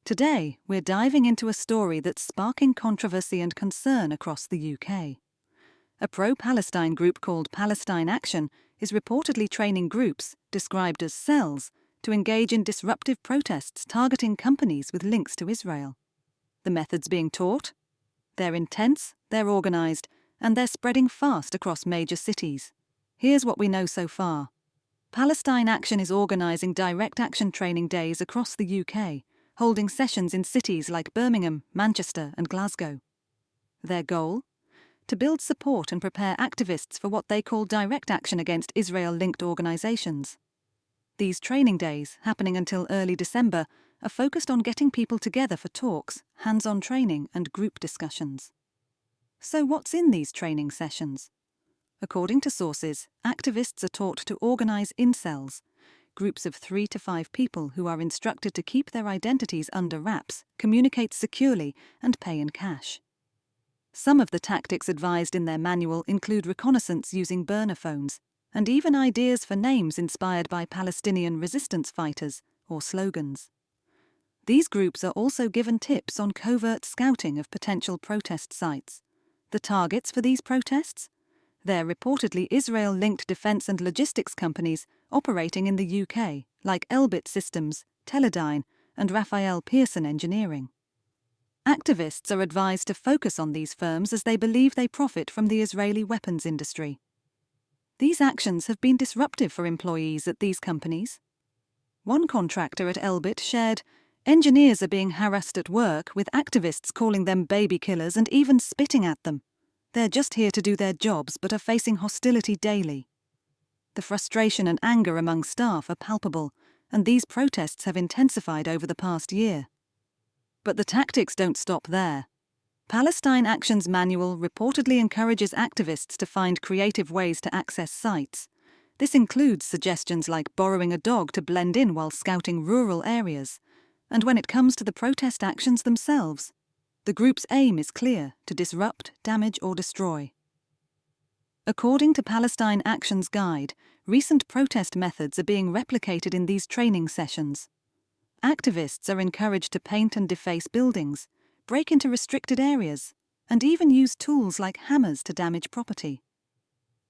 Today, we're diving into a story that's sparking controversy and concern across the UK. A pro-Palestine group called Palestine Action is reportedly training groups, described as cells, to engage in disruptive protests targeting companies with links to Israel. The methods being taught? They're intense, they're organised, and they're spreading fast across major cities. Here's what we know so far. Palestine Action is organising direct action training days across the UK, holding sessions in cities like Birmingham, Manchester and Glasgow. Their goal? To build support and prepare activists for what they call direct action against Israel-linked organisations. These training days, happening until early December, are focused on getting people together for talks, hands-on training and group discussions. So what's in these training sessions? According to sources, activists are taught to organise incels, groups of 3 to 5 people who are instructed to keep their identities under wraps, communicate securely and pay in cash. Some of the tactics advised in their manual include reconnaissance using burner phones, and even ideas for names inspired by Palestinian resistance fighters or slogans. These groups are also given tips on covert scouting of potential protest sites. The targets for these protests? They're reportedly Israel-linked defence and logistics companies operating in the UK, like Elbit Systems, Teledyne, and Raphael Pearson Engineering. Activists are advised to focus on these firms as they believe they profit from the Israeli weapons industry. These actions have been disruptive for employees at these companies. One contractor at Elbit shared, "Engineers are being harassed at work, with activists calling them baby killers and even spitting at them. They're just here to do their jobs but are facing hostility daily." The frustration and anger among staff are palpable, and these protests have intensified over the past year. But the tactics don't stop there. Palestine Action's manual reportedly encourages activists to find creative ways to access sites. This includes suggestions like borrowing a dog to blend in while scouting rural areas. And when it comes to the protest actions themselves, the group's aim is clear: to disrupt, damage or destroy. According to Palestine Action's guide, recent protest methods are being replicated in these training sessions. Activists are encouraged to paint and deface buildings, break into restricted areas, and even use tools like hammers to damage property.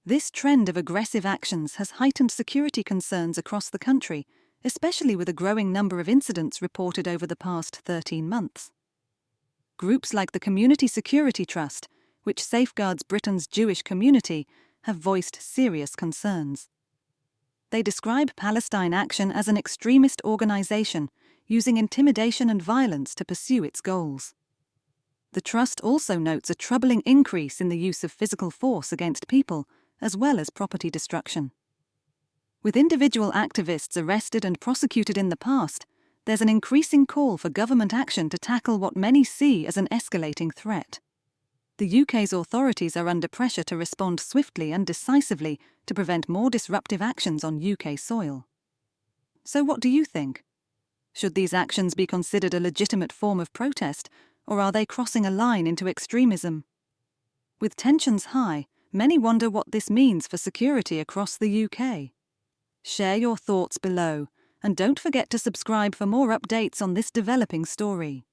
This trend of aggressive actions has heightened security concerns across the country, especially with a growing number of incidents reported over the past 13 months. Groups like the Community Security Trust, which safeguards Britain's Jewish community, have voiced serious concerns. They describe Palestine Action as an extremist organisation, using intimidation and violence to pursue its goals. The Trust also notes a troubling increase in the use of physical force against people, as well as property destruction. With individual activists arrested and prosecuted in the past, there's an increasing call for government action to tackle what many see as an escalating threat. The UK's authorities are under pressure to respond swiftly and decisively to prevent more disruptive actions on UK soil. So what do you think? Should these actions be considered a legitimate form of protest, or are they crossing a line into extremism? With tensions high, many wonder what this means for security across the UK. Share your thoughts below, and don't forget to subscribe for more updates on this developing story.